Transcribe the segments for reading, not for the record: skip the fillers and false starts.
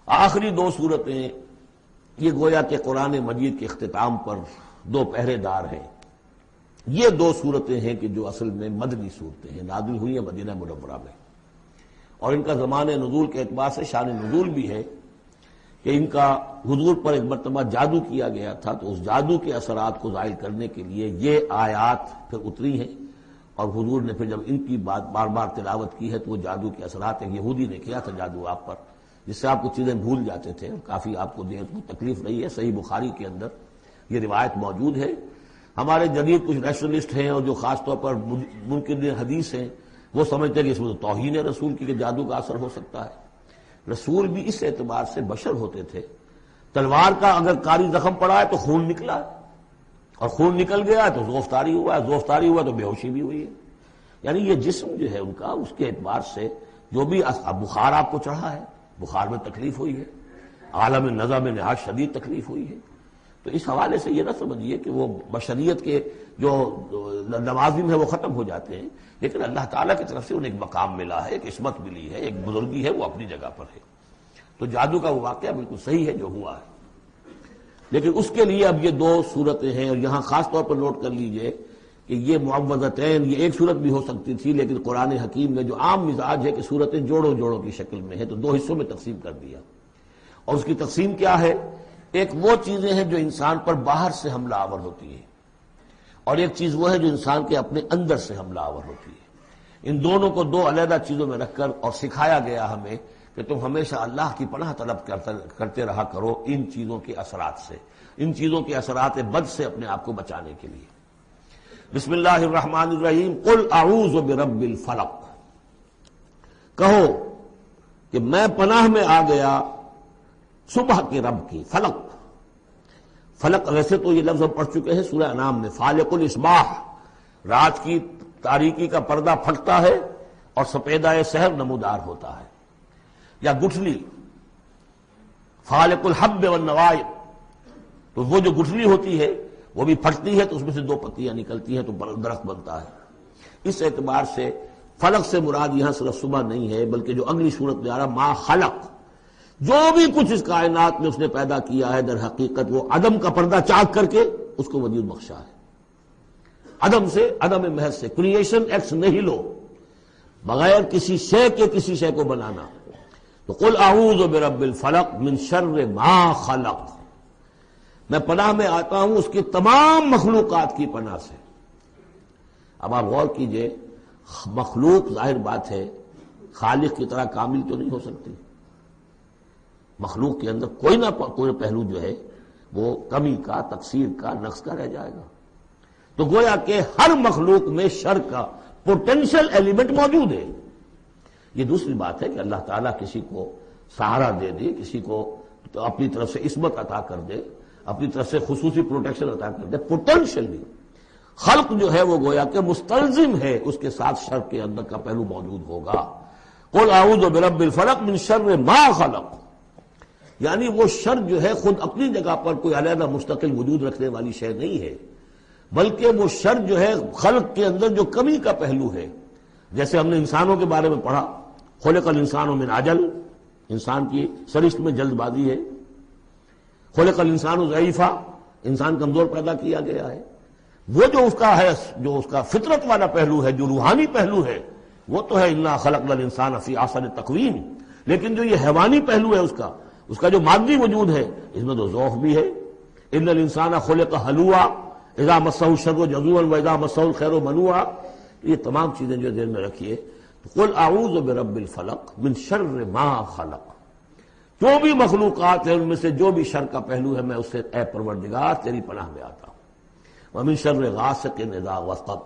آخری دو صورتیں یہ گویا کہ قرآن مجید کے اختتام پر دو پہرے دار ہیں۔ یہ دو صورتیں ہیں کہ جو اصل میں مدنی صورتیں ہیں، نازل ہوئی ہیں مدینہ منورہ میں، اور ان کا زمان نزول کے اعتبار سے شان نزول بھی ہے کہ ان کا حضور پر ایک مرتبہ جادو کیا گیا تھا، تو اس جادو کے اثرات کو زائل کرنے کے لیے یہ آیات پھر اتری ہیں، اور حضور نے پھر جب ان کی بات بار بار تلاوت کی ہے تو وہ جادو کے اثرات، ایک یہودی نے کیا تھا جادو آپ پر، جس سے آپ کو چیزیں بھول جاتے تھے، کافی آپ کو دیر کو تکلیف رہی ہے۔ صحیح بخاری کے اندر یہ روایت موجود ہے۔ ہمارے جدید کچھ نیشنلسٹ ہیں اور جو خاص طور پر منکر حدیث ہیں، وہ سمجھتے ہیں کہ اس میں تو توہین رسول کی کہ جادو کا اثر ہو سکتا ہے۔ رسول بھی اس اعتبار سے بشر ہوتے تھے، تلوار کا اگر کاری زخم پڑا ہے تو خون نکلا ہے، اور خون نکل گیا ہے تو زوفتاری ہوا ہے، زوفتاری ہوا تو بے ہوشی بھی ہوئی ہے۔ یعنی یہ جسم جو ہے ان کا، اس کے اعتبار سے جو بھی بخار آپ کو چڑھا ہے، بخار میں تکلیف ہوئی ہے، عالم نزع میں نہایت شدید تکلیف ہوئی ہے، تو اس حوالے سے یہ نہ سمجھیے کہ وہ بشریت کے جو لوازم ہے وہ ختم ہو جاتے ہیں، لیکن اللہ تعالیٰ کی طرف سے انہیں ایک مقام ملا ہے، ایک عصمت ملی ہے، ایک بزرگی ہے، وہ اپنی جگہ پر ہے۔ تو جادو کا وہ واقعہ بالکل صحیح ہے جو ہوا ہے، لیکن اس کے لیے اب یہ دو صورتیں ہیں، اور یہاں خاص طور پر نوٹ کر لیجئے کہ یہ معوذتین، یہ ایک صورت بھی ہو سکتی تھی، لیکن قرآن حکیم میں جو عام مزاج ہے کہ صورتیں جوڑوں جوڑوں کی شکل میں ہے، تو دو حصوں میں تقسیم کر دیا۔ اور اس کی تقسیم کیا ہے؟ ایک وہ چیزیں ہیں جو انسان پر باہر سے حملہ آور ہوتی ہیں، اور ایک چیز وہ ہے جو انسان کے اپنے اندر سے حملہ آور ہوتی ہے۔ ان دونوں کو دو علیحدہ چیزوں میں رکھ کر اور سکھایا گیا ہمیں کہ تم ہمیشہ اللہ کی پناہ طلب کرتے رہا کرو ان چیزوں کے اثرات سے، ان چیزوں کے اثرات بد سے اپنے آپ کو بچانے کے لیے۔ بسم اللہ الرحمن الرحیم، قل اعوذ برب الفلق، کہو کہ میں پناہ میں آ گیا صبح کے رب کی۔ فلق، فلق ویسے تو یہ لفظ ہم پڑھ چکے ہیں سورہ انعام میں، فالق الاصباح، رات کی تاریکی کا پردہ پھٹتا ہے اور سپیدہ سحر نمودار ہوتا ہے، یا گٹھلی فالق الحب والنوائے، تو وہ جو گٹھلی ہوتی ہے وہ بھی پھٹتی ہے تو اس میں سے دو پتیاں نکلتی ہیں تو درخت بنتا ہے۔ اس اعتبار سے فلق سے مراد یہاں صرف صبح نہیں ہے، بلکہ جو اگلی صورت میں آ رہا ما خلق، جو بھی کچھ اس کائنات میں اس نے پیدا کیا ہے در حقیقت وہ عدم کا پردہ چاک کر کے اس کو وجود بخشا ہے۔ عدم سے، عدم محض سے، کریشن ایکس نہیلو، بغیر کسی شے کے کسی شے کو بنانا۔ تو قل اعوذ برب الفلق من شر ما خلق، میں پناہ میں آتا ہوں اس کی تمام مخلوقات کی پناہ سے۔ اب آپ غور کیجئے، مخلوق ظاہر بات ہے خالق کی طرح کامل تو نہیں ہو سکتی، مخلوق کے اندر کوئی نہ کوئی پہلو جو ہے وہ کمی کا، تقصیر کا، نقص کا رہ جائے گا۔ تو گویا کہ ہر مخلوق میں شر کا پوٹینشل ایلیمنٹ موجود ہے۔ یہ دوسری بات ہے کہ اللہ تعالیٰ کسی کو سہارا دے دے، کسی کو اپنی طرف سے عصمت عطا کر دے، اپنی طرف سے خصوصی پروٹیکشن عطا کر دے، پوٹینشلی خلق جو ہے وہ گویا کہ مستلزم ہے، اس کے ساتھ شر کے اندر کا پہلو موجود ہوگا۔ قل اعوذ برب الفلق من شر ما خلق، یعنی وہ شر جو ہے خود اپنی جگہ پر کوئی علیحدہ مستقل وجود رکھنے والی شے نہیں ہے، بلکہ وہ شر جو ہے خلق کے اندر جو کمی کا پہلو ہے۔ جیسے ہم نے انسانوں کے بارے میں پڑھا، خلق الانسان من عجل، انسان کی سرشت میں جلد بازی ہے۔ خلق الانسان ضعیفا، انسان کمزور پیدا کیا گیا ہے۔ وہ جو اس کا ہے، جو اس کا فطرت والا پہلو ہے، جو روحانی پہلو ہے، وہ تو ہے انا خلقنا الانسان فی احسن تقویم، لیکن جو یہ حیوانی پہلو ہے اس کا جو مادی وجود ہے، اس میں تو ذوق بھی ہے۔ ان الانسان خلق ہلوعا اذا مسہ الشر جزوعا واذا مسہ الخیر منوعا، یہ تمام چیزیں جو ذہن میں رکھیے۔ قل اعوذ برب الفلق من شر ما خلق، جو بھی مخلوقات ہیں ان میں سے جو بھی شر کا پہلو ہے میں اس سے اے پروردگار تیری پناہ میں آتا ہوں۔ ومن شر غاسق اذا وقب،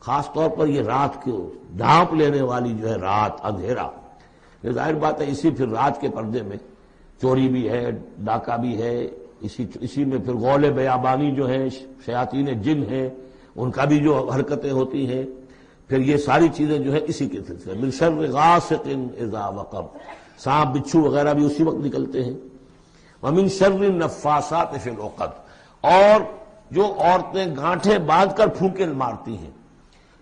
خاص طور پر یہ رات کو ڈھانپ لینے والی جو ہے رات، اندھیرا، یہ ظاہر بات ہے اسی پھر رات کے پردے میں چوری بھی ہے، ڈاکہ بھی ہے، اسی میں پھر غول بیابانی جو ہیں، شیاطین جن ہیں، ان کا بھی جو حرکتیں ہوتی ہیں، پھر یہ ساری چیزیں جو ہے اسی کے سلسلے من شر غاسق اذا وقب، سانپ بچھو وغیرہ بھی اسی وقت نکلتے ہیں۔ ومن شر النفاثات فی العقد، اور جو عورتیں گانٹھیں باندھ کر پھونکے مارتی ہیں،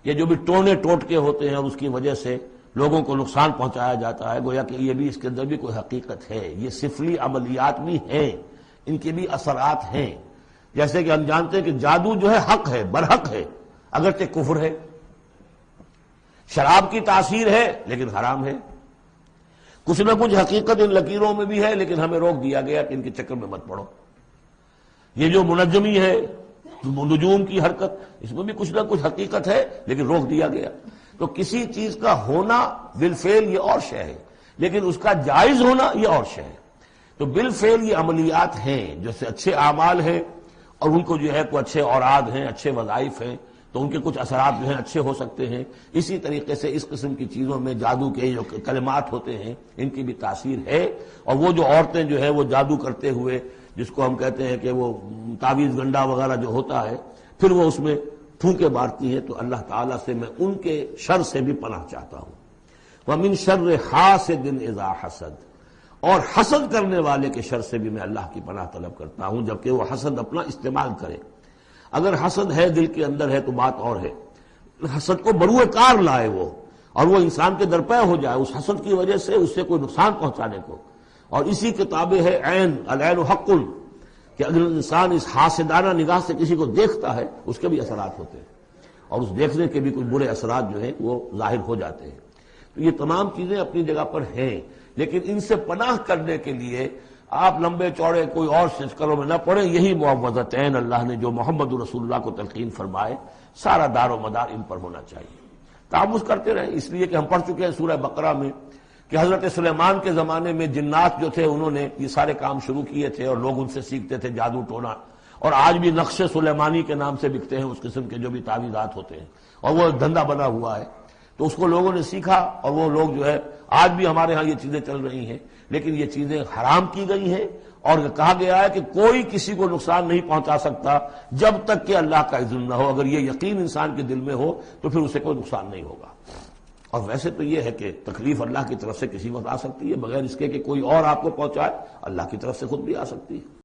یہ جو بھی ٹونے ٹوٹکے ہوتے ہیں اور اس کی وجہ سے لوگوں کو نقصان پہنچایا جاتا ہے، گویا کہ یہ بھی اس کے اندر بھی کوئی حقیقت ہے، یہ سفلی عملیات بھی ہیں، ان کے بھی اثرات ہیں۔ جیسے کہ ہم جانتے ہیں کہ جادو جو ہے حق ہے، برحق ہے، اگرچہ کفر ہے۔ شراب کی تاثیر ہے لیکن حرام ہے۔ کچھ نہ کچھ حقیقت ان لکیروں میں بھی ہے، لیکن ہمیں روک دیا گیا کہ ان کے چکر میں مت پڑو۔ یہ جو منجمی ہے، نجوم کی حرکت، اس میں بھی کچھ نہ کچھ حقیقت ہے لیکن روک دیا گیا۔ تو کسی چیز کا ہونا بالفعل یہ اور شے ہے، لیکن اس کا جائز ہونا یہ اور شے ہے۔ تو بالفعل یہ عملیات ہیں جیسے اچھے اعمال ہیں، اور ان کو جو ہے کوئی اچھے اوراد ہیں، اچھے وظائف ہیں، تو ان کے کچھ اثرات جو ہیں اچھے ہو سکتے ہیں۔ اسی طریقے سے اس قسم کی چیزوں میں جادو کے جو کلمات ہوتے ہیں ان کی بھی تاثیر ہے۔ اور وہ جو عورتیں جو ہے وہ جادو کرتے ہوئے، جس کو ہم کہتے ہیں کہ وہ تعویذ گنڈا وغیرہ جو ہوتا ہے، پھر وہ اس میں پھونکے مارتی ہیں، تو اللہ تعالیٰ سے میں ان کے شر سے بھی پناہ چاہتا ہوں۔ وَمِن شَرِّ حَاسِدٍ إِذَا حَسَدَ، اور حسد کرنے والے کے شر سے بھی میں اللہ کی پناہ طلب کرتا ہوں، جبکہ وہ حسد اپنا استعمال کرے۔ اگر حسد ہے دل کے اندر ہے تو بات اور ہے، حسد کو بروئے کار لائے وہ، اور وہ انسان کے درپے ہو جائے اس حسد کی وجہ سے اس سے کوئی نقصان پہنچانے کو۔ اور اسی کتابیں ہے عین، العین حق، کہ اگر انسان اس حاسدانہ نگاہ سے کسی کو دیکھتا ہے اس کے بھی اثرات ہوتے ہیں، اور اس دیکھنے کے بھی کچھ برے اثرات جو ہیں وہ ظاہر ہو جاتے ہیں۔ تو یہ تمام چیزیں اپنی جگہ پر ہیں، لیکن ان سے پناہ کرنے کے لیے آپ لمبے چوڑے کوئی اور شکلوں میں نہ پڑیں۔ یہی معوذتین اللہ نے جو محمد رسول اللہ کو تلقین فرمائے، سارا دار و مدار ان پر ہونا چاہیے۔ تعوذ کرتے رہیں، اس لیے کہ ہم پڑھ چکے ہیں سورہ بقرہ میں کہ حضرت سلیمان کے زمانے میں جنات جو تھے انہوں نے یہ سارے کام شروع کیے تھے، اور لوگ ان سے سیکھتے تھے جادو ٹونا، اور آج بھی نقش سلیمانی کے نام سے بکتے ہیں اس قسم کے جو بھی تعویذات ہوتے ہیں، اور وہ دھندا بنا ہوا ہے۔ تو اس کو لوگوں نے سیکھا، اور وہ لوگ جو ہے آج بھی ہمارے ہاں یہ چیزیں چل رہی ہیں، لیکن یہ چیزیں حرام کی گئی ہیں، اور کہا گیا ہے کہ کوئی کسی کو نقصان نہیں پہنچا سکتا جب تک کہ اللہ کا اذن نہ ہو۔ اگر یہ یقین انسان کے دل میں ہو تو پھر اسے کوئی نقصان نہیں ہوگا۔ اور ویسے تو یہ ہے کہ تکلیف اللہ کی طرف سے کسی وقت آ سکتی ہے، بغیر اس کے کہ کوئی اور آپ کو پہنچائے، اللہ کی طرف سے خود بھی آ سکتی ہے۔